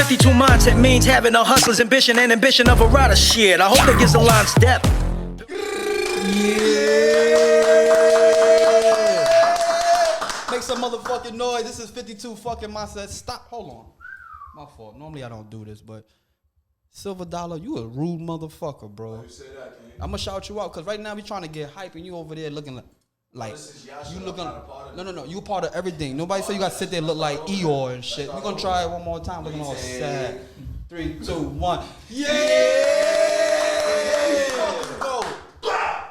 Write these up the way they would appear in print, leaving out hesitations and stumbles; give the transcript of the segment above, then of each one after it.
52 mindset means having a hustler's ambition and ambition of a rider. Shit, I hope that gives the lines depth. Make some motherfucking noise. This is 52 fucking mindset. Stop. Hold on. My fault. Normally I don't do this, but Silver Dollar, you a rude motherfucker, bro. You say that, King? I'm gonna shout you out because right now we trying to get hype and you over there looking like you looking. No. You a part of everything. Nobody say you gotta sit there and look like Eeyore and shit. We gonna try it one more time. Looking all sad. 3, 2, 1. Yeah. Go.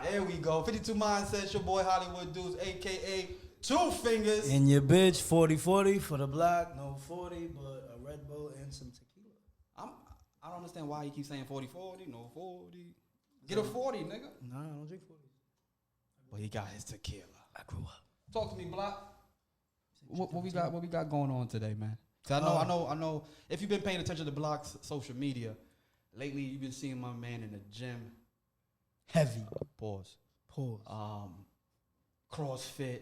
There we go. 52 Mindset. Your boy Hollywood Dudes, aka Two Fingers. And your bitch 40-40 for the block. No 40, but a Red Bull and some tequila. I don't understand why you keep saying 40-40, no 40. Get a 40, nigga. Nah, I don't drink 40. Well, he got his tequila. I grew up. Talk to me, Block. What we got going on today, man? Cause I know. If you've been paying attention to Block's social media, lately you've been seeing my man in the gym. Heavy. Pause. CrossFit,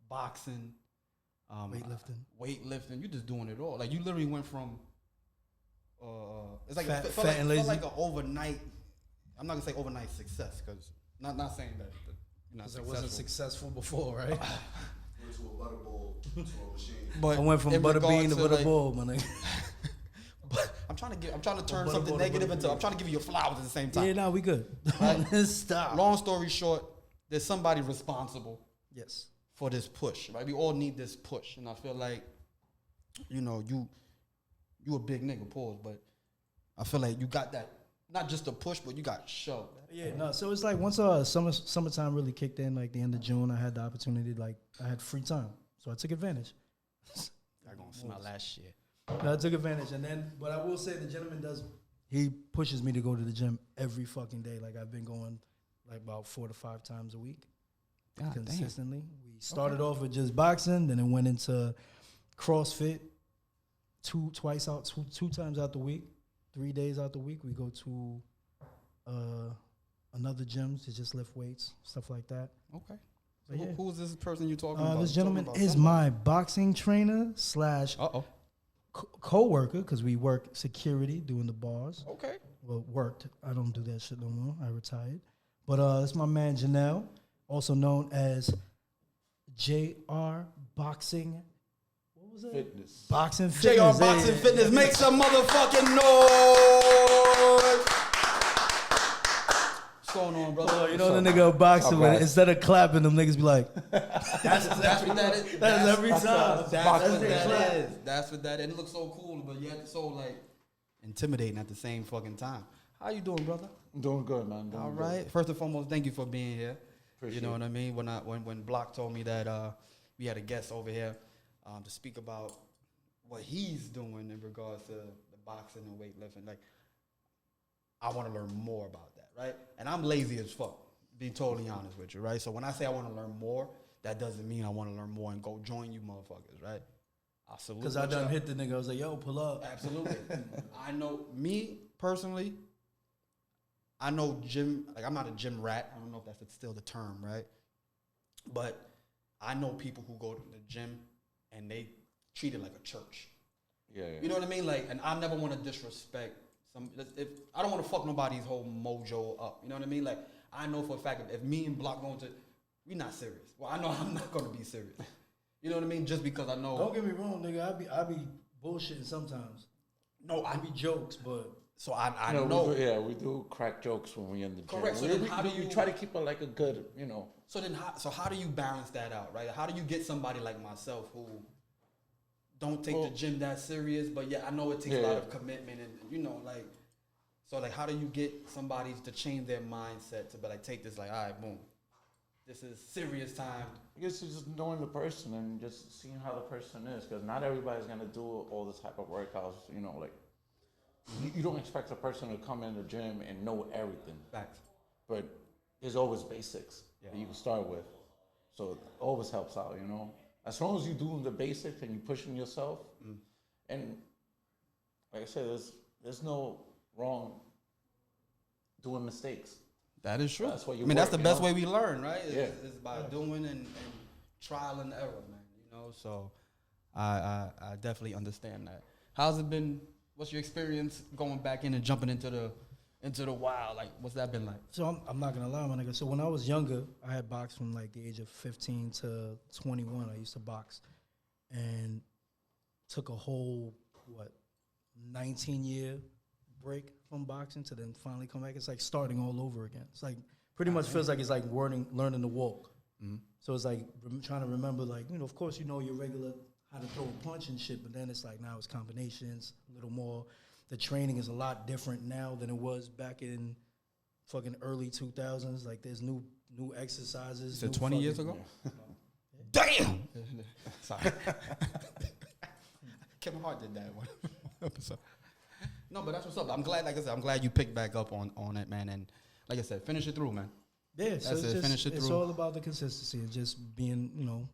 boxing, weightlifting. You just doing it all. Like you literally went from. It's like felt like an overnight. I'm not gonna say overnight success because not saying that. Because I wasn't successful before, right? Went to a butter bowl, to a machine. But I went from butter bean to butter bowl, my nigga. But I'm trying to turn something negative into. I'm trying to give you your flowers at the same time. Yeah, nah, we good. Right? Stop. Long story short, there's somebody responsible. Yes. For this push, right? We all need this push, and I feel like, you a big nigga, pause, but I feel like you got that. Not just a push, but you got shoved. Yeah, no. So it's like once summertime really kicked in, like the end of June, I had the opportunity, like I had free time, so I took advantage. I gonna smell that shit. I took advantage, and then, but I will say the gentleman he pushes me to go to the gym every fucking day. Like I've been going like about 4 to 5 times a week, consistently. Damn. We started off with just boxing, then it went into CrossFit. Two times out the week, 3 days out the week. We go to another gym to just lift weights, stuff like that. Okay. So who is this person you talking about? This gentleman is my boxing trainer / co-worker, because we work security doing the bars. Okay. Well, worked. I don't do that shit no more. I retired. But it's my man Jounel, also known as JR Boxing. What was it? Fitness. Boxing Fitness. JR Boxing Fitness. Make some motherfucking noise. What's going on, brother? Oh, you know the nigga boxing with instead of clapping, them niggas be like, that's what that is. That's every time. That's what that is. And it looks so cool, but yet so like intimidating at the same fucking time. How you doing, brother? I'm doing good, man. All right. First and foremost, thank you for being here. Appreciate you know what I mean? When Block told me that we had a guest over here to speak about what he's doing in regards to the boxing and weightlifting, like I want to learn more about that, right? And I'm lazy as fuck, being totally honest with you, right? So when I say I want to learn more, that doesn't mean I want to learn more and go join you motherfuckers, right? Absolutely. Because I done hit the nigga. I was like, yo, pull up. Absolutely. I know, me personally, I know gym, like I'm not a gym rat. I don't know if that's still the term, right? But I know people who go to the gym and they treat it like a church. Yeah. You know what I mean? Like, and I never want to disrespect if I don't want to fuck nobody's whole mojo up. You know what I mean? Like, I know for a fact if me and Block going to, we not serious. Well, I know I'm not going to be serious. You know what I mean? Just because I know. Don't get me wrong, nigga. I be bullshitting sometimes. No, I be jokes, but. So I know. We do crack jokes when we in the gym. Correct. So then how do you try to keep it like a good, So then, how do you balance that out, right? How do you get somebody like myself who don't take the gym that serious, but I know it takes a lot of commitment and so like, how do you get somebody to change their mindset to be like, take this, like, all right, boom, this is serious time. I guess it's just knowing the person and just seeing how the person is, because not everybody's gonna do all this type of workouts. Like you don't expect a person to come in the gym and know everything. Facts. But there's always basics that you can start with, so it always helps out. As long as you're doing the basics and you're pushing yourself, and like I said, there's no wrong doing mistakes. That is true. That's what you. That's the best way we learn, right? Is by Yeah. doing and trial and error, man. So I definitely understand that. How's it been what's your experience going back in and jumping into the wild? Like, what's that been like? So I'm not gonna lie, my nigga. So when I was younger, I had boxed from like the age of 15 to 21. I used to box, and took a whole 19-year break from boxing to then finally come back. It's like starting all over again. It's like pretty much feels like it's like learning to walk. Mm-hmm. So it's like trying to remember, like, you know, of course you know your regular how to throw a punch and shit, but then it's like now it's combinations a little more. The training is a lot different now than it was back in fucking early 2000s. Like there's new exercises. Is it 20 years ago? Damn. Sorry. Kevin Hart did that one episode. No, but that's what's up. I'm glad, like I said, I'm glad you picked back up on it, man. And like I said, finish it through, man. Yeah, so That's it. Finish it it's through. all about the consistency and just being, you know.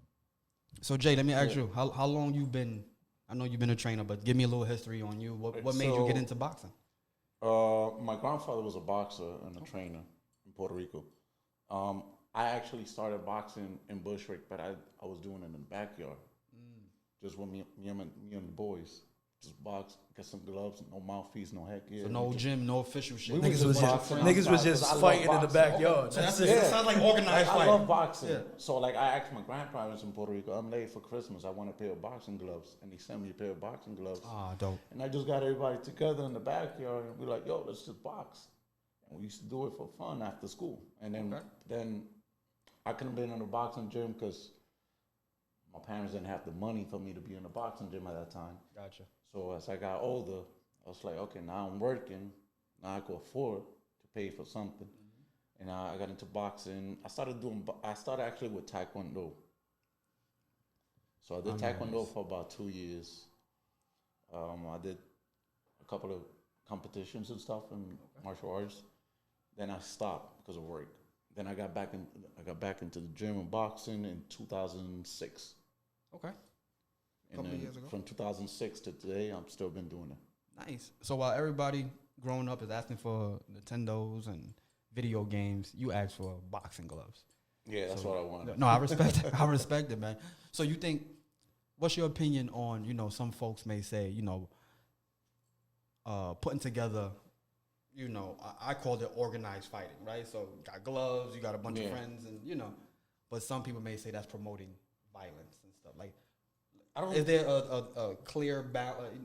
So Jay, let me ask you, how long you been? I know you've been a trainer, but give me a little history on you. What made you get into boxing? My grandfather was a boxer and a trainer in Puerto Rico. I actually started boxing in Bushwick, but I was doing it in the backyard, just with me and the boys. Just box, get some gloves, no mouthpiece, no headgear. So no gym, no official shit. Niggas was just fighting in the backyard. So that's it. It sounds like organized I fighting. love boxing. Yeah. So like I asked my grandparents in Puerto Rico, I'm late for Christmas. I want a pair of boxing gloves, and they sent me a pair of boxing gloves. Ah, dope. And I just got everybody together in the backyard, and we're like, yo, let's just box. And we used to do it for fun after school. And then I couldn't be in the boxing gym because my parents didn't have the money for me to be in the boxing gym at that time. Gotcha. So as I got older, I was like, okay, now I'm working. Now I can afford to pay for something. And I got into boxing. I started actually with Taekwondo. So I did Taekwondo for about 2 years. I did a couple of competitions and stuff in martial arts. Then I stopped because of work. Then I got back into the gym and boxing in 2006. Okay. And then years ago. from 2006 to today, I've still been doing it. Nice. So while everybody growing up is asking for Nintendos and video games, you ask for boxing gloves. Yeah, that's what I want. No, I respect it. I respect it, man. So you think, what's your opinion on, you know, some folks may say, you know, putting together, you know, I call it organized fighting, right? So you got gloves, you got a bunch of friends, and, you know, but some people may say that's promoting violence and stuff. Like, is there a clear,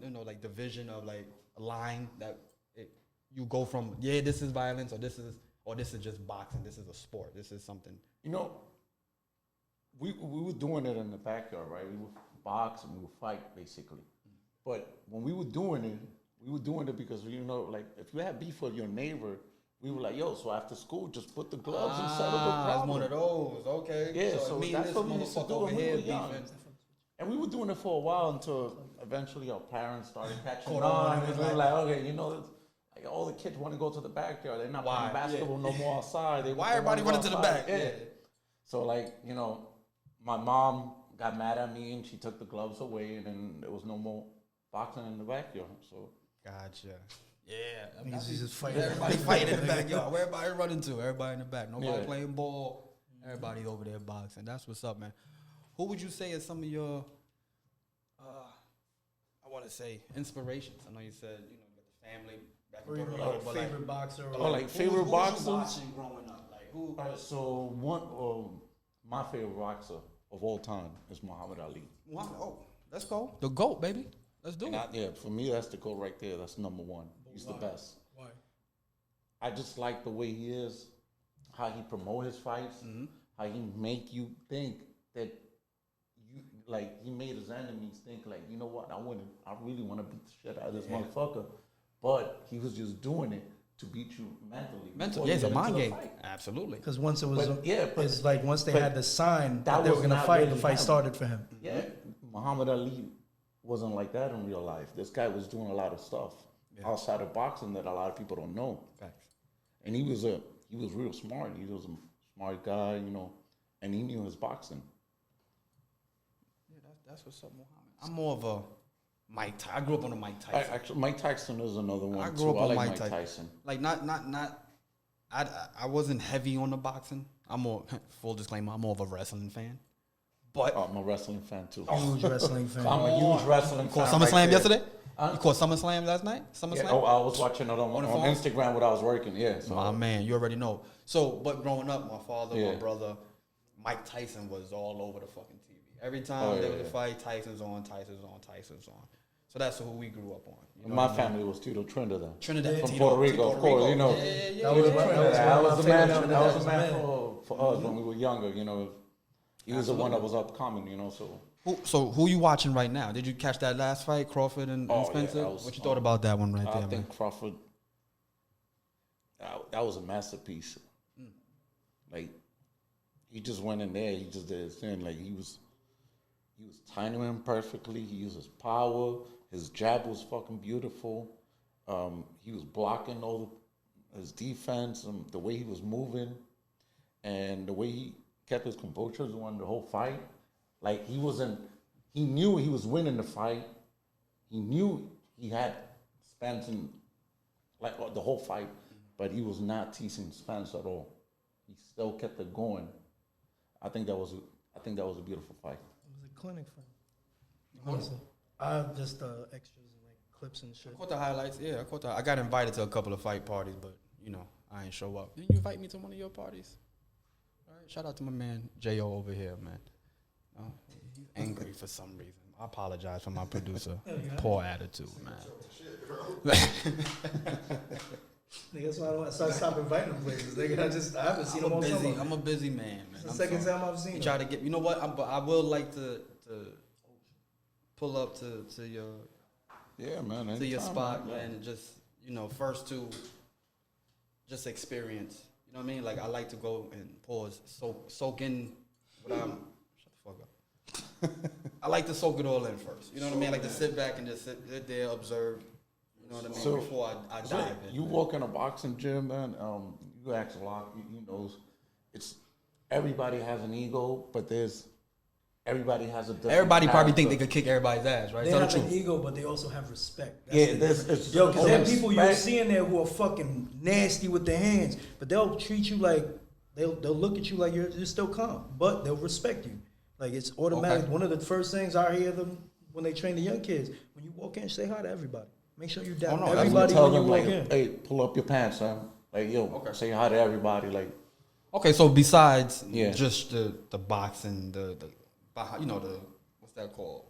you know, like division of like a line that you go from, yeah, this is violence, or this is just boxing, this is a sport, this is something. You know, we were doing it in the backyard, right? We would box and we would fight, basically. But when we were doing it because, you know, like, if you had beef with your neighbor, we were like, yo, so after school, just put the gloves and settle the problem. That's one of those, okay. Yeah, so me that's and this what we used to motherfucker do over when we here were young. beefing. And we were doing it for a while until eventually our parents started catching Caught on. on, And we were like, okay, you know, like all the kids want to go to the backyard. They're not playing basketball no more outside. Why everybody running to the back? Yeah. So, like, you know, my mom got mad at me and she took the gloves away, and then there was no more boxing in the backyard. So, gotcha. Yeah. Niggas is just fighting. Everybody fighting in the backyard. Where everybody running to? Everybody in the back. Nobody playing ball. Everybody over there boxing. That's what's up, man. Who would you say is some of your, I want to say, inspirations? I know you said, you know, the family back in Puerto Rico, but favorite boxer. favorite boxers? Who was you watching growing up? Like, who? So my favorite boxer of all time is Muhammad Ali. Oh, let's go. The GOAT, baby. Let's do it. For me, that's the GOAT right there. That's number one. He's the best. Why? I just like the way he is, how he promote his fights, how he make you think that he made his enemies think like, you know what, I really want to beat the shit out of this motherfucker. But he was just doing it to beat you mentally. Yeah, it's a mind game. Absolutely. Because once it was, but it's like once they had the sign that they were was gonna not fight, really the fight him. started for him. Yeah, Muhammad Ali wasn't like that in real life. This guy was doing a lot of stuff outside of boxing that a lot of people don't know. Facts. And he was real smart. He was a smart guy, you know, and he knew his boxing. Yeah, that's what's up, Muhammad. I'm more of a Mike Tyson. I grew up on a Mike Tyson. Actually, Mike Tyson is another one. I grew up on like Mike Tyson. Like I wasn't heavy on the boxing. I'm more, full disclaimer, I'm more of a wrestling fan. But I'm a wrestling fan too. Huge wrestling fan. I'm a huge wrestling fan. SummerSlam yesterday? You caught SummerSlam last night? SummerSlam? Yeah, I was watching it on phone? Instagram when I was working. Yeah, so My man, you already know. So, but growing up, my father, Yeah. my brother, Mike Tyson was all over the fucking TV. Every time there was a fight, Tyson's on. So that's who we grew up on. You know my what I mean? family was Tito Trinidad. Trinidad. From Tito, Puerto Rico, of course. You know, That was that was the man. That was the man man for us when we were younger. You know, he was the one that was upcoming. You know, so. Who you watching right now? Did you catch that last fight, Crawford and Spencer? Yeah, What you thought about that one right there, I think man? Crawford. That was a masterpiece. Like he just went in there. He just did his thing. Like he was timing him perfectly. He used his power. His jab was fucking beautiful. He was blocking his defense and the way he was moving, and the way he kept his composure during the whole fight. Like he knew he was winning the fight. He knew he had Spence in like the whole fight, but he was not teasing Spence at all. He still kept it going. I think that was a beautiful fight. It was a clinic fight. Honestly, I just extras and like clips and shit. I caught the highlights. Yeah, I caught I got invited to a couple of fight parties, but you know I ain't show up. Didn't you invite me to one of your parties? All right, shout out to my man Jo over here, man. He's angry for some reason. I apologize for my producer. Poor attitude, man. Nigga, that's why I stop inviting them places. Nigga, I haven't seen them all summer. I'm a busy man. It's the second time I've seen you try to get. You know what? I will like to pull up to your man. to your spot, man. and just first to just experience. You know what I mean? Like I like to go and pause, soak in what I'm. Shut the fuck up. I like to soak it all in first. You know what I mean? I like to sit back and just sit there, observe. You know what I mean? So, before I dive in. You walk in a boxing gym, man. You ask a lot. You know, it's everybody has an ego, but everybody has a different. Everybody probably think they character. could kick everybody's ass, right? They Tell the have an truth. ego, but they also have respect. That's Yeah, the there's difference. Yo, because there are people you'll respect. see in there who are fucking nasty with their hands, but they'll treat you like they'll look at you like you're still calm, but they'll respect you. Like it's automatic. Okay. One of the first things I hear them when they train the young kids, when you walk in, say hi to everybody. Make sure you down That's everybody tell when you them walk like, in. hey, pull up your pants, son. Like, yo, say hi to everybody. Like, Okay, so besides Yeah. just the boxing, the what's that called?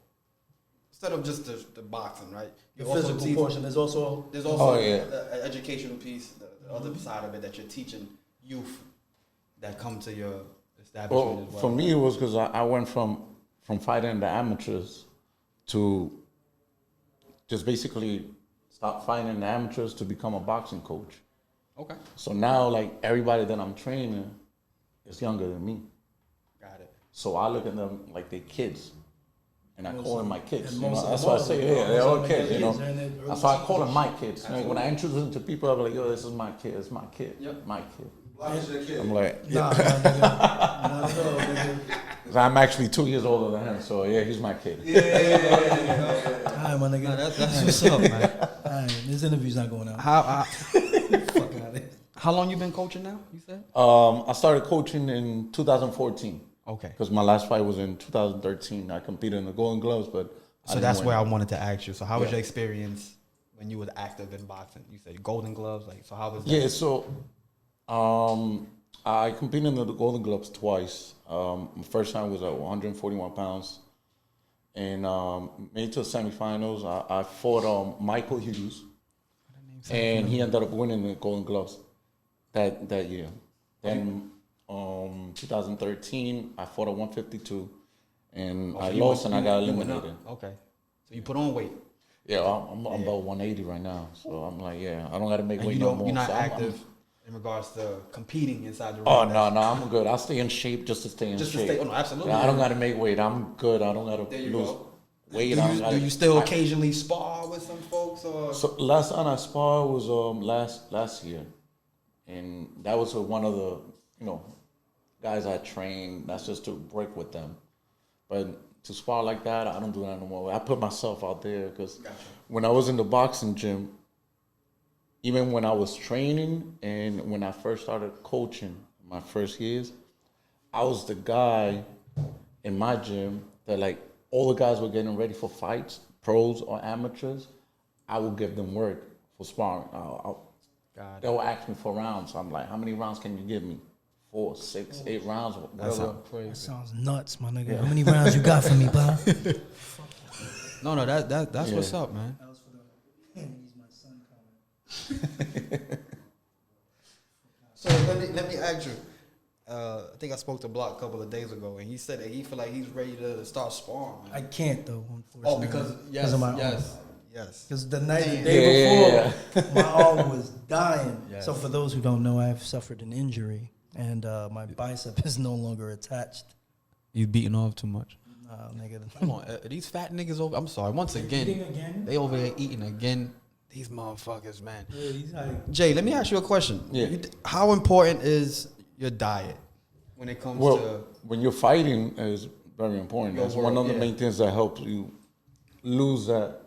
Instead of just the boxing, right? The You also physical teach- portion. There's also There's also yeah. an educational piece, the other side of it that you're teaching youth that come to your establishment well, as well. for me, it was because I went from fighting the amateurs to just basically stop fighting the amateurs to become a boxing coach. Okay, So now, like, everybody that I'm training is younger than me. got it. So I look at them like they kids. And I call them my kids. and You know? most of That's them why I are. say, Most yeah, of they're all them kids, are you know. kids. They're in their early That's why I call teens. them my kids. Like, when I introduce them to people, I'm like, yo, this is my kid, it's my kid, Yep. my kid. Black is your kid. I'm like, Nah, nah, nigga. Not at all, nigga. I'm actually 2 years older than him, so yeah, he's my kid. Hi, my nigga. Nah, that's what's up, man. Alright, this interview's not going out. How Fuck out of here. how long you been coaching now? You said. I started coaching in 2014 Okay. because my last fight was in 2013. I competed in the Golden Gloves, but So that's where I wanted to ask you. So how was Yeah. your experience when you were active in boxing? You said Golden Gloves, like so. How was that? Yeah, so I competed in the Golden Gloves twice. My first time was at 141 pounds, and made it to the semifinals. I fought Michael Hughes, and he ended up winning the Golden Gloves that year. Then 2013, I fought at 152, and I lost and I got You went up. eliminated. Okay. So you put on weight. Yeah, I'm about 180 right now, so I'm like, yeah, I don't got to make And weight you no don't, more. you're not So I'm- active in regards to competing inside the ring. Oh no, I'm good. I stay in shape just to stay in Just to shape. stay. Oh no, absolutely. Yeah, I don't got to make weight. I'm good. I don't got to There you lose go. weight. Do you still occasionally spar with some folks or? So last time I sparred was last year, and that was with one of the guys I trained. That's just to break with them, but to spar like that, I don't do that no more. I put myself out there because when I was in the boxing gym, even when I was training and when I first started coaching my first years, I was the guy in my gym that like all the guys were getting ready for fights, pros or amateurs. I will give them work for sparring. Got it. They'll ask me for rounds. So I'm like, how many rounds can you give me? 4, 6, 8 rounds, whatever. That sounds nuts, my nigga. How many rounds you got for me, pal? No, that's what's up, man. That was for the he's my son comment. So let me ask you. I think I spoke to Block a couple of days ago, and he said that he feel like he's ready to start sparring. Man. I can't though, unfortunately. Oh, because of my arm. Yes. Because the day before, my arm was dying. Yes. So for those who don't know, I've suffered an injury, and my bicep is no longer attached. You beating off too much. Nah, nigga. Come on, are these fat niggas over? I'm sorry. Once again, they over there eating again. These motherfuckers, man. Yeah, he's like, Jay, let me ask you a question. Yeah. How important is your diet when it comes to? When you're fighting, is very important. That's one of the main things that helps you lose that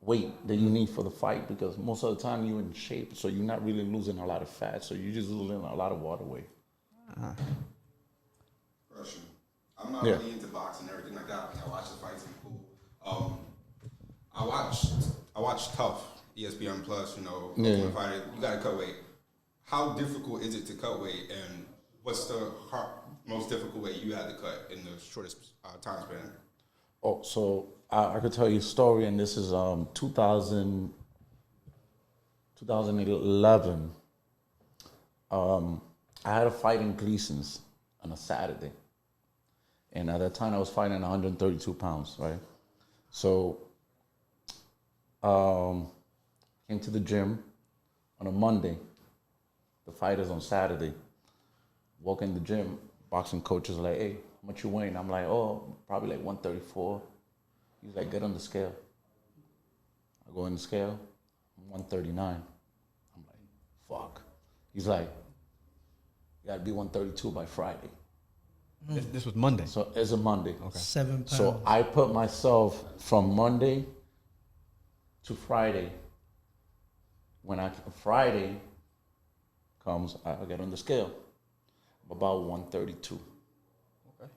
weight that you need for the fight, because most of the time you're in shape, so you're not really losing a lot of fat, so you're just losing a lot of water weight. Question. I'm not really into boxing and everything like that. I watch the fights and cool. I watch Tough, ESPN Plus. You know, Ultimate Fighter. You got to cut weight. How difficult is it to cut weight, and what's the most difficult weight you had to cut in the shortest time span? Oh, so I could tell you a story, and this is 2011. I had a fight in Gleason's on a Saturday. And at that time, I was fighting 132 pounds, right? So, came to the gym on a Monday. The fight is on Saturday. Walk in the gym, boxing coach is like, hey, how much you weighing? I'm like, oh, probably like 134. He's like, get on the scale. I go on the scale, I'm 139. I'm like, fuck. He's like, you gotta be 132 by Friday. This was Monday. So it's a Monday. Okay. 7 pounds. So I put myself from Monday to Friday. When Friday comes, I get on the scale. I'm about 132. Okay.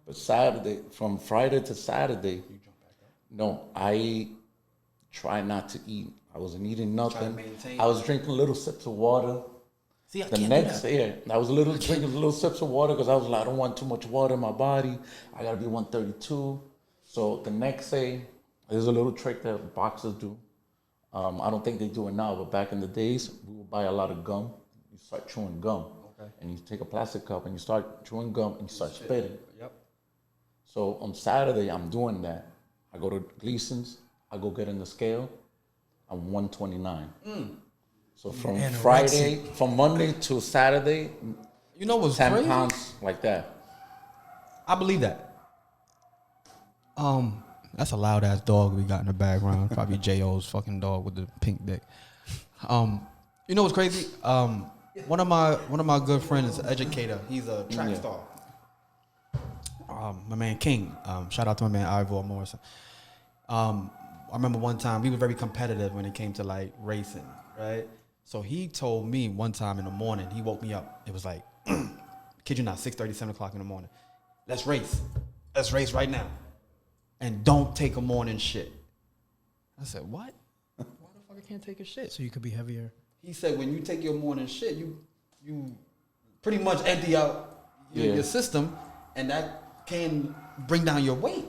But Saturday, from Friday to Saturday, you jump back up? No, I try not to eat. I wasn't eating nothing. I was drinking little sips of water. See, I the can't next do that. year, I was drinking little sips of water because I was like, I don't want too much water in my body. I gotta be 132. So the next day, there's a little trick that boxers do. I don't think they do it now, but back in the days, we would buy a lot of gum. You start chewing gum. Okay. And you take a plastic cup and you start chewing gum and you start spitting. Yep. So on Saturday, I'm doing that. I go to Gleason's, I go get in the scale, I'm 129. So from from Monday to Saturday, You know what's 10 crazy? pounds like that. I believe that. That's a loud ass dog we got in the background. Probably J.O.'s fucking dog with the pink dick. You know what's crazy? One of my good friends is an educator. He's a track star. My man King. Shout out to my man Ivor Morrison. I remember one time we were very competitive when it came to like racing, right? So he told me one time in the morning, he woke me up. It was like, kid you not, 6:30, 7 o'clock in the morning. Let's race. Let's race right now. And don't take a morning shit. I said, what? Why the fuck I can't take a shit? so you could be heavier. He said, when you take your morning shit, you pretty much empty out your system, and that can bring down your weight.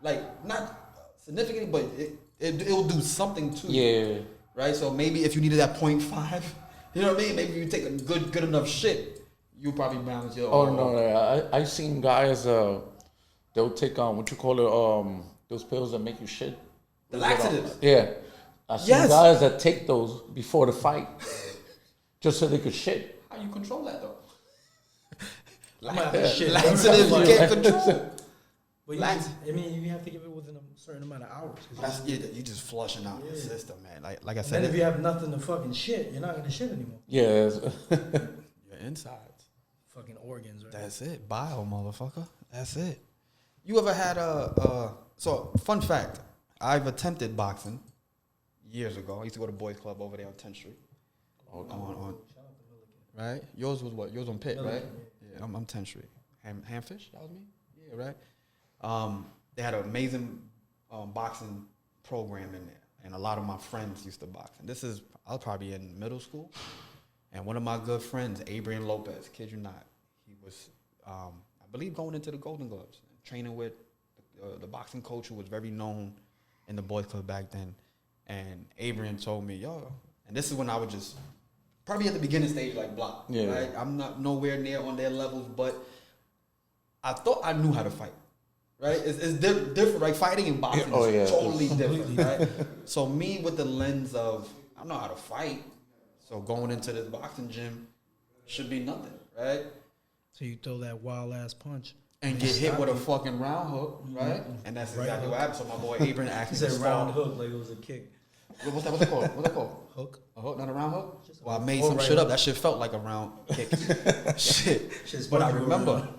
Like, not significantly, but it'll do something to you. Yeah. Right? So maybe if you needed that 0.5, you know what I mean? Maybe if you take a good enough shit, you'll probably balance your... Oh, no. I seen guys, they'll take on, what you call it, those pills that make you shit. The laxatives. Yeah. I seen guys that take those before the fight just so they could shit. How you control that, though? Shit. Laxatives you can't control. But you have to give it within a certain amount of hours. You just flushing out your system, man. Like I And said, then if you have nothing to fucking shit, you're not gonna shit anymore. Yeah. your insides. Fucking organs, right? That's it. Bio, motherfucker. That's it. You ever had so fun fact, I've attempted boxing years ago. I used to go to Boys Club over there on 10th Street. On right? Yours was what? Yours on Pitt, right? Yeah, I'm 10th Street. Hamfish, that was me? Yeah, right? They had an amazing boxing program in there, and a lot of my friends used to box. And I was probably in middle school, and one of my good friends, Adrian Lopez, kid you not, he was, I believe, going into the Golden Gloves, training with the boxing coach who was very known in the boys club back then. And Adrian told me, yo, and this is when I was just probably at the beginning stage, like block. Yeah. Right? I'm not nowhere near on their levels, but I thought I knew how to fight. Right? It's different, right? Fighting and boxing is totally different, right? So me with the lens of, I know how to fight, so going into this boxing gym should be nothing, right? So you throw that wild ass punch And get hit with a fucking round hook, right? And that's exactly what happened. So my boy Abraham asked He me to said round spar. hook like it was a kick. What's that called? What's that called? Hook. A hook, not a round hook? Well, I made Or some right shit up. hook. That shit felt like a round kick. Shit. Shit's But I funny, remember bro.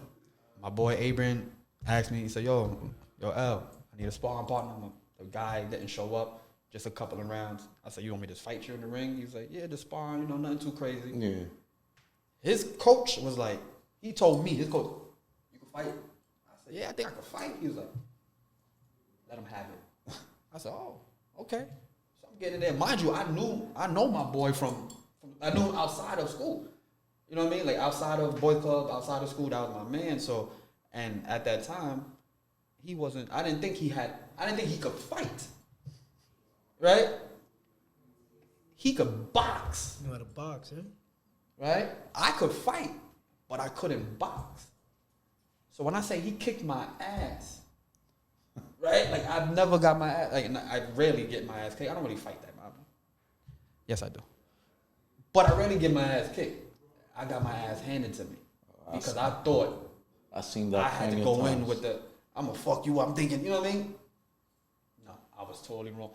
my boy Abraham asked me, he said, yo, L, I need a sparring partner. The guy didn't show up, just a couple of rounds. I said, you want me to fight you in the ring? He was like, yeah, just sparring, nothing too crazy. Yeah. His coach was like, he told me, his coach, you can fight? I said, yeah, I think I can fight. He was like, let him have it. I said, oh, okay. So I'm getting in there. Mind you, I know my boy from I knew him outside of school. You know what I mean? Like outside of boys club, outside of school, that was my man. So, and at that time, I didn't think he could fight. Right? He could box. You know how to box, eh? Right? I could fight, but I couldn't box. So when I say he kicked my ass, right? Like I've never got my ass, like I rarely get my ass kicked. I don't really fight that much. Yes, I do. But I rarely get my ass kicked. I got my ass handed to me because I thought I seen that. I had to go in with I'm gonna fuck you up. I'm thinking, you know what I mean? No, I was totally wrong.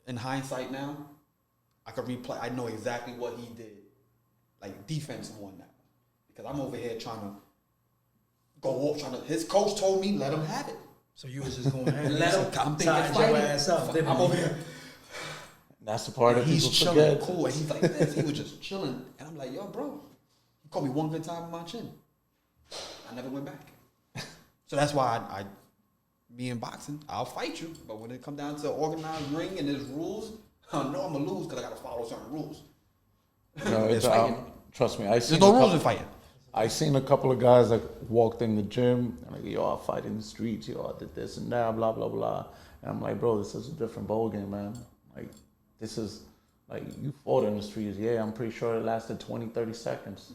In hindsight now, I could replay. I know exactly what he did. Like defense won that one. Because I'm over here trying to go off, his coach told me, let him have it. So you was just going to have Let him, I'm thinking tied your fighting. ass up. I'm over here. That's the part that He's people chilling, forget. cool, and he's like this. He was just chilling. And I'm like, yo, bro, you caught me one good time in my chin. I never went back. So that's why me in boxing, I'll fight you. But when it comes down to organized ring and there's rules, I know I'm going to lose because I got to follow certain rules. No, There's fighting. trust me. There's no rules in fighting. I seen a couple of guys that walked in the gym and like, yo, I fight in the streets, yo, I did this and that, blah, blah, blah. And I'm like, bro, this is a different ballgame, man. Like, this is, like, you fought in the streets. Yeah, I'm pretty sure it lasted 20, 30 seconds.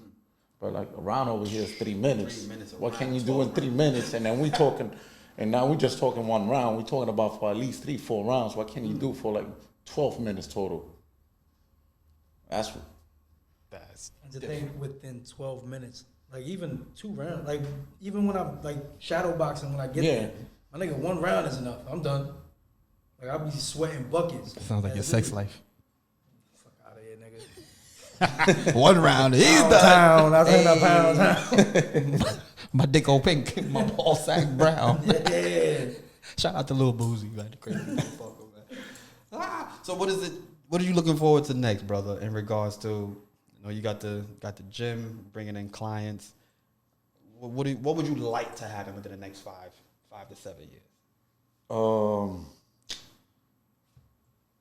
But, like, a round over here is 3 minutes. 3 minutes, a What can round, you do in 3 minutes? And then we talking, and now we just talking one round. We talking about for at least 3, 4 rounds. What can you do for, like, 12 minutes total? That's The thing within 12 minutes, like even 2 rounds, like even when I'm like shadow boxing, when I get there, my nigga, 1 round is enough. I'm done. Like I'll be sweating buckets. Sounds like your sex life. Fuck out of here, nigga. 1 round, he's Pound, I ran a pound. My dick old pink, my ball sack brown. Yeah. Shout out to Lil Boozy, man. The crazy motherfucker, man. So what is it? What are you looking forward to next, brother? In regards to, you know, you got the gym, bringing in clients. What would you like to happen within the next 5 to 7 years?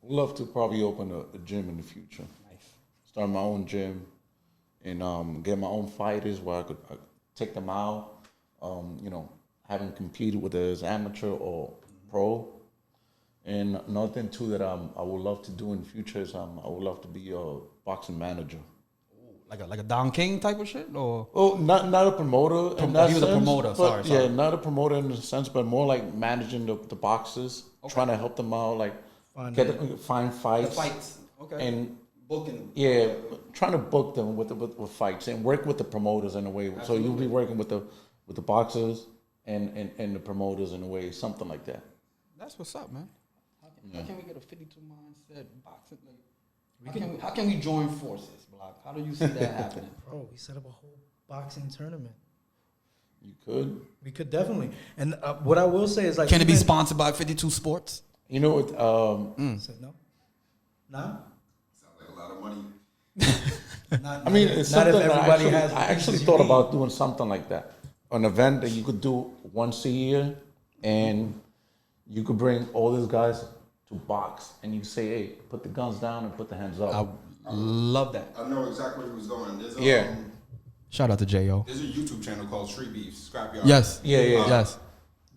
love to probably open a gym in the future. Nice. Start my own gym and get my own fighters where I could take them out. You know, having competed with as amateur or pro. And another thing too that I would love to do in the future is I would love to be a boxing manager. Like a Don King type of shit, or Not a promoter. In that he was a sense, promoter. but Sorry. Yeah, not a promoter in the sense, but more like managing the boxers, trying to help them out, like find fights. the fights. Okay. And Booking. yeah, trying to book them with fights and work with the promoters in a way. Absolutely. So you'll be working with the boxers and the promoters in a way, something like that. That's what's up, man. How can we get a 52 mindset boxing? Like, how can we join forces, Block? How do you see that happening? Bro, we set up a whole boxing tournament. You could. We could definitely. And what I will say is like, Can it be sponsored by 52 Sports? You know what? Said no. Nah. Sounds like a lot of money. Not, I mean, it's not if something that everybody has. I actually thought about doing something like that. An event that you could do once a year, and you could bring all these guys to box, and you say, hey, put the guns down and put the hands up. I love that. I know exactly where he was going. There's Shout out to J.O. There's a YouTube channel called Street Beef, Scrapyard. Yes. Yes.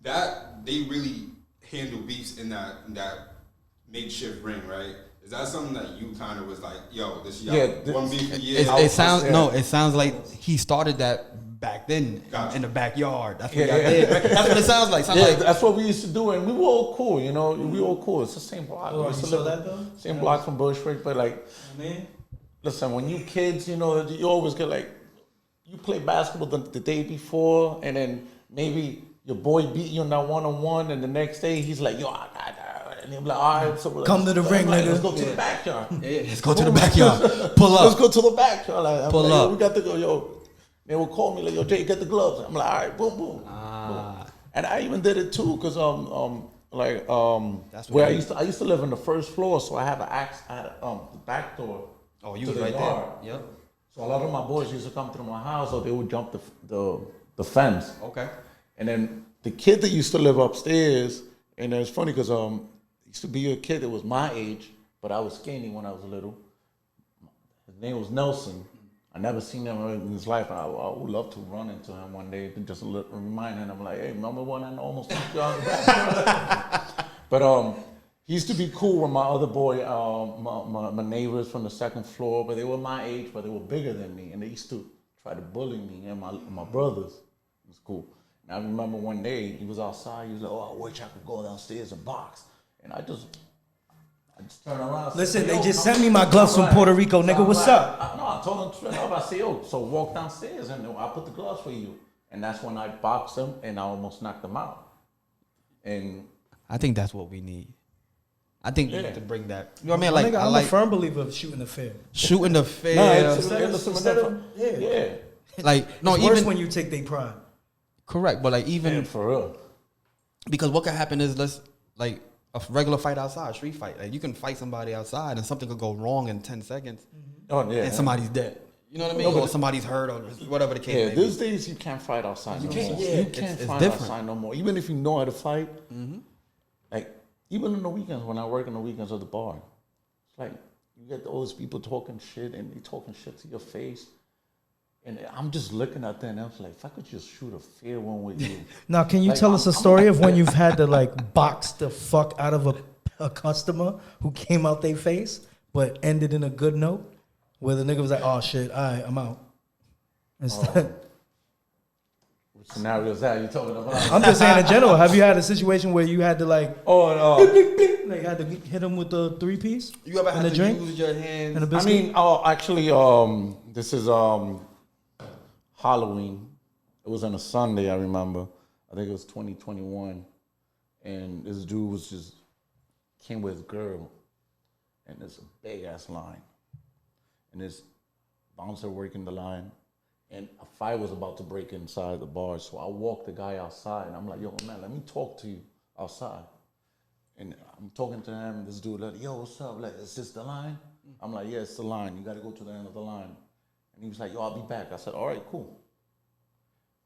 That they really handle beefs in that makeshift ring, right? Is that something that you kind of was like, yo, this one beef a year? It sounds like he started that back then in the backyard. That's what y'all did. Right? That's what it sounds like. That's what we used to do, and we were all cool, you know. We all cool. It's the same block. Oh, you saw that though? Same block from Bushwick, but like, listen, when you kids, you know, you always get like, you play basketball the day before, and then maybe your boy beat you in that one-on-one, and the next day he's like, yo, and he'll be like, all right, so come to the ring, like, nigga. Let's go to the backyard. Let's go to the backyard. Pull up. Let's go to the backyard. Like, Pull like, up. Yo, we got to go, yo. They will call me like, yo, Jay, get the gloves. I'm like, all right, boom, boom. Boom. And I even did it too, cause That's where I what used to live on the first floor, so I have the back door. Oh, you to was the right yard. there. Yep. So a lot of my boys used to come through my house, or they would jump the fence. Okay. And then the kid that used to live upstairs, and it's funny because used to be a kid that was my age, but I was skinny when I was little. His name was Nelson. I never seen him in his life. I would love to run into him one day and just remind him. I'm like, hey, remember when I almost took you on the back? But he used to be cool with my other boy, my neighbors from the second floor, but they were my age, but they were bigger than me, and they used to try to bully me and my brothers. It was cool. And I remember one day he was outside. He was like, oh, I wish I could go downstairs and box. And I just turned around. Listen, they just sent me my gloves from Puerto Rico, nigga. What's up? I told him straight up. I said, yo, so walk downstairs and I'll put the gloves for you. And that's when I boxed him and I almost knocked him out. And I think that's what we need. I think we need to bring that. You know what I mean? Like, Like, nigga, I'm like a firm believer of shooting the fair. shooting the fair. Yeah. Like, no, It's even worse when you take their pride. correct, but like even Yeah, for real. because what could happen is like a regular fight outside, street fight. Like you can fight somebody outside and something could go wrong in 10 seconds Oh, yeah. and somebody's dead. You know what I mean? Or somebody's hurt or whatever the case Yeah, may be. these days you can't fight outside. You can't, more. yeah. You can't It's fight different. outside no more. Even if you know how to fight, like even on the weekends when I work on the weekends at the bar, it's like you get all these people talking shit and they talking shit to your face, and I'm just looking at them and I was like, if I could just shoot a fair one with you. Now, can you Like, tell us a story of when you've had to like box the fuck out of a customer who came out their face, but ended in a good note, where the nigga was like, "Oh shit, all right, I'm out." Instead, What scenario is that you talking about? I'm just saying in general. Have you had a situation where you had to like, like had to hit him with the 3-piece? You ever in had the to drink? use your hands? And a I biscuit? mean, actually, this is Halloween. It was on a Sunday, I remember. I think it was 2021. And this dude came with his girl. And there's a big-ass line. And this bouncer working the line. And a fight was about to break inside the bar. So I walked the guy outside. And I'm like, yo, man, let me talk to you outside. And I'm talking to him. This dude like, yo, what's up? Like, is this the line? I'm like, yeah, it's the line. You got to go to the end of the line. And he was like, yo, I'll be back. I said, all right, cool.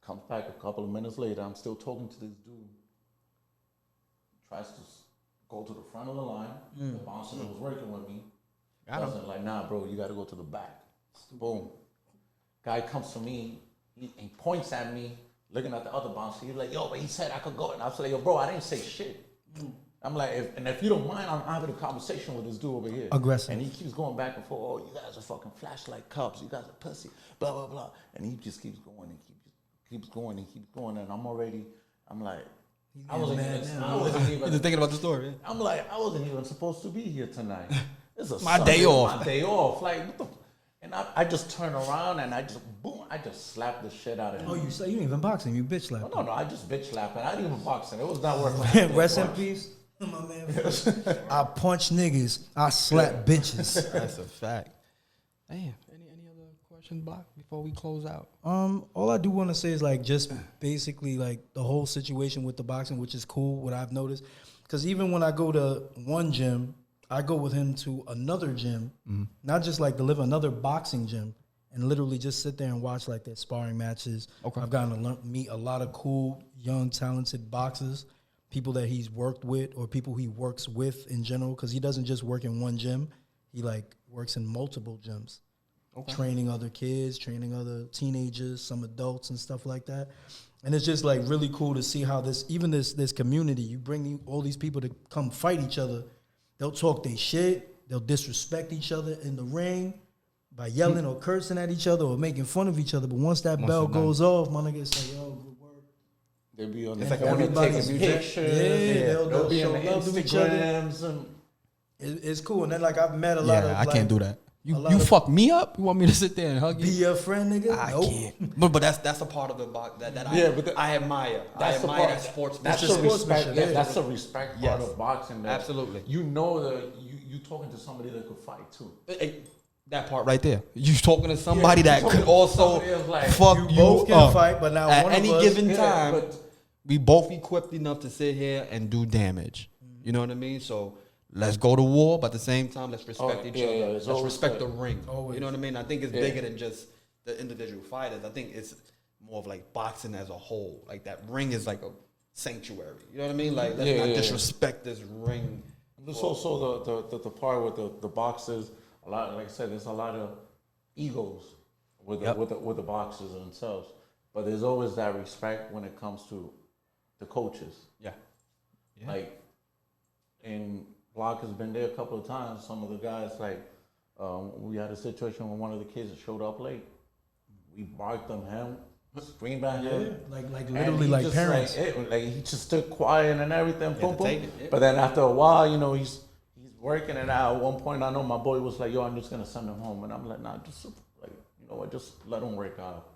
Comes back a couple of minutes later. I'm still talking to this dude. Tries to go to the front of the line. The bouncer that was working with me wasn't like, nah, bro, you got to go to the back. Boom. Guy comes to me. He points at me, looking at the other bouncer. He's like, yo, but he said I could go. And I was like, yo, bro, I didn't say shit. I'm like, if you don't mind, I'm having a conversation with this dude over here. Aggressive. And he keeps going back and forth. Oh, you guys are fucking flashlight cops. You guys are pussy. Blah, blah, blah. And he just keeps going and keeps going and keeps going. And I'm like, I wasn't even Just thinking about the story. Yeah. I'm like, I wasn't even supposed to be here tonight. It's a My Sunday, day off. My day off. Like, what the? And I just turn around and I just slapped the shit out of him. Oh, you say you ain't even boxing, you bitch slap. No, I just bitch slapped him. I didn't even box him. It was not worth it. Rest in peace, my man. I punch niggas, I slap bitches. That's a fact. Damn. Any other questions, Block, before we close out? All I do want to say is like just basically like the whole situation with the boxing, which is cool. What I've noticed, because even when I go to one gym, I go with him to another gym, not just like to live another boxing gym, and literally just sit there and watch like their sparring matches. Okay. I've gotten to meet a lot of cool, young, talented boxers, people that he's worked with or people he works with in general, because he doesn't just work in one gym. He like works in multiple gyms, training other kids, training other teenagers, some adults and stuff like that. And it's just like really cool to see how this community, you bring all these people to come fight each other. They'll talk their shit. They'll disrespect each other in the ring by yelling or cursing at each other or making fun of each other. But once that bell goes off, my nigga, it's like, yo, good work. They'll be on the like corner everybody's taking pictures. they'll be show on the love to each other. Instagrams. And It's cool. And then like I've met a lot of I can't do that. lot You of- fuck me up? You want me to sit there and hug be you? your friend, nigga. I Nope. can't. But that's a part of the box that I admire. I the admire part- that sports. That's just the respect. sportsmanship. That's the respect part Yes. of boxing. That Absolutely. You know that you talking to somebody that could fight too. That part right there. You talking to somebody Yeah, that you talking could to also somebody that's like, fuck You you both can up. fight, but now At one any of us, given Yeah, time, but- we both equipped enough to sit here and do damage. You know what I mean? So let's go to war, but at the same time, let's respect each other. it's Let's always respect like- the ring. Always. You know what I mean? I think it's bigger than just the individual fighters. I think it's more of like boxing as a whole. Like that ring is like a sanctuary. You know what I mean? Like let's not disrespect this ring. There's also the part with the boxers. A lot, like I said, there's a lot of egos with the boxers themselves. But there's always that respect when it comes to the coaches. Yeah. Like, and Block has been there a couple of times. Some of the guys, like, we had a situation when one of the kids showed up late. We barked on him, screamed at him. like And literally he like just, parents. Like he just stood quiet and everything. Boom, boom. take it, yeah. But then after a while, you know, he's working it out. At one point, I know my boy was like, "Yo, I'm just gonna send him home," and I'm like, "Nah, just like, you know what, just let him work out."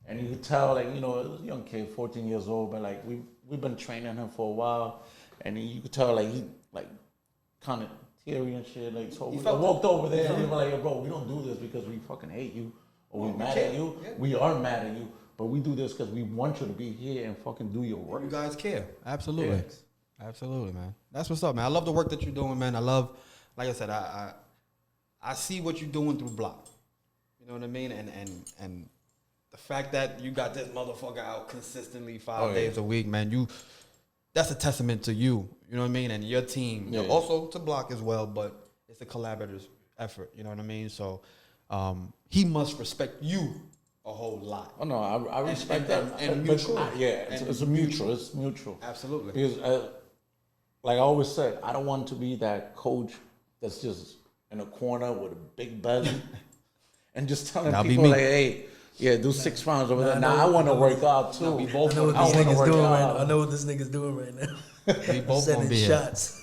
And you could tell, like, you know, it was a young kid, 14 years old, but like we've been training him for a while, and you could tell like he like kind of teary and shit. Like, so I walked over there and we were like, "Bro, we don't do this because we fucking hate you or we mad at you. We are mad at you, but we do this because we want you to be here and fucking do your work." You guys care. Absolutely. Yes. Absolutely, man. That's what's up, man. I love the work that you're doing, man. I love, like I said, I see what you're doing through Block. You know what I mean? And the fact that you got this motherfucker out consistently 5 days a week, man, that's a testament to you. You know what I mean? And your team. Yeah. Also to Block as well, but it's a collaborative effort. You know what I mean? So he must respect you a whole lot. Oh no, I respect that. and But, mutual. it's a mutual. It's mutual. Absolutely. Because, like I always said, I don't want to be that coach that's just in a corner with a big belly and just telling That'll be people me. like, "Hey, yeah, do 6 rounds over there." Now I want to work out too. We both I know what I this wanna nigga's work doing out. right now. I know what this nigga's doing right now. We both gonna Sending be here. shots.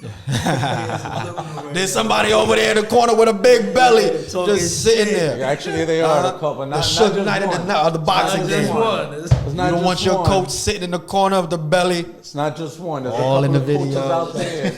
There's somebody over there in the corner with a big belly, Talking just sitting shit. there. Yeah, actually, they are a couple. The Not Suge just Knight one. of the boxing Not game. just one. It's You not don't just want your one. coach sitting in the corner of the belly. It's not just one. There's All a in couple the of coaches video. out there.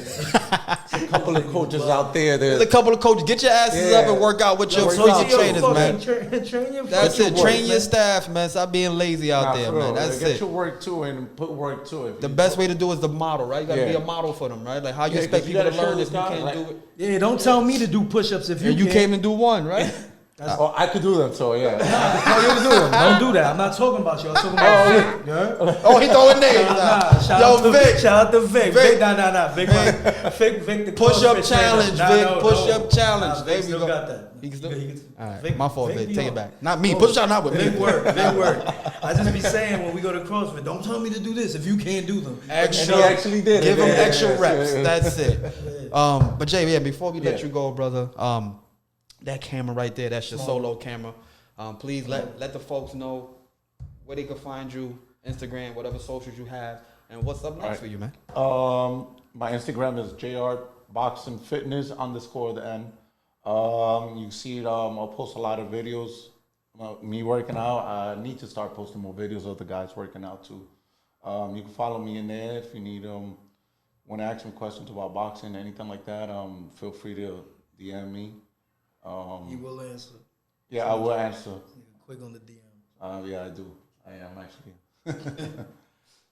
There's a couple of coaches out there. There's a couple of coaches. Get your asses Yeah. up and work out with your Work future out. trainers, man. Train your That's fucking it. Train work, your man. staff, man. Stop being lazy out Nah, there, for real, man. That's Get it. your work too and put work to it. The best way to do is the model, right? You gotta be Yeah. a model for them, right? Like how you Yeah, expect 'cause you people to gotta show learn this if you guy, can't like- do it. Yeah, don't tell me to do push-ups if you And you can't. came to do one, right? Oh, I could do that, so yeah. No, you do it. Don't do that. I'm not talking about you. I'm talking about Vic. You heard? Oh, he throwing names Nah, out. shout Yo, out to Vic. Shout out to Vic. Vic. Nah. Vic, Vic the Push-up CrossFit challenge, trainer. Vic. Push-up challenge. Nah, There Vic we still go. got that. He can still- All right, Vic- my fault, Vic. be Take on. it back. Not me. Push-up not with Big me. work, big work. I just be saying when we go to CrossFit, don't tell me to do this if you can't do them. Extra. And he actually did it. Give him Yeah, extra yeah, reps. yeah. That's it. But Jay, yeah, before we let Yeah. you go, brother, that camera right there, that's your solo camera. Please let the folks know where they can find you, Instagram, whatever socials you have, and what's up next Right. for you, man. My Instagram is JRBoxingFitness_the N. You see it. I'll post a lot of videos. Me working out. I need to start posting more videos of the guys working out too. You can follow me in there if you need want to ask me questions about boxing, anything like that. Feel free to DM me. He will answer. Yeah, I will answer. Quick on the DM. Yeah, I do. I am actually.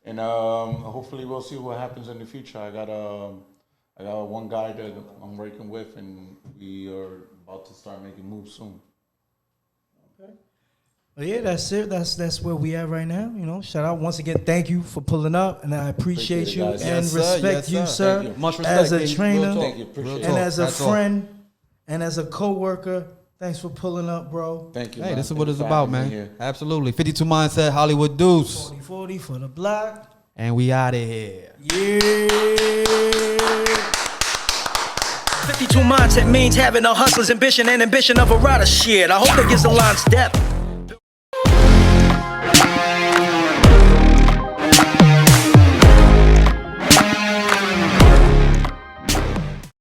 And hopefully we'll see what happens in the future. I got one guy that I'm working with, and we are about to start making moves soon. Okay. But yeah, that's it. That's where we at right now. You know, shout out once again. Thank you for pulling up, and I appreciate you guys. and Yes, sir. respect Yes, you, sir. sir, Thank you. Much respect, as a King. trainer Real talk. Thank you. Appreciate Real it. and talk. as a That's all. friend and as a coworker. Thanks for pulling up, bro. Thank you. Hey, man. this is Thank what you it's for about, having me man. here. Absolutely. 52 Mindset, Hollywood Deuce. 40-40 for the block. And we out of here. Yeah. 52 mindset means having a hustler's ambition and ambition of a rider. Shit, I hope that gives the lines depth.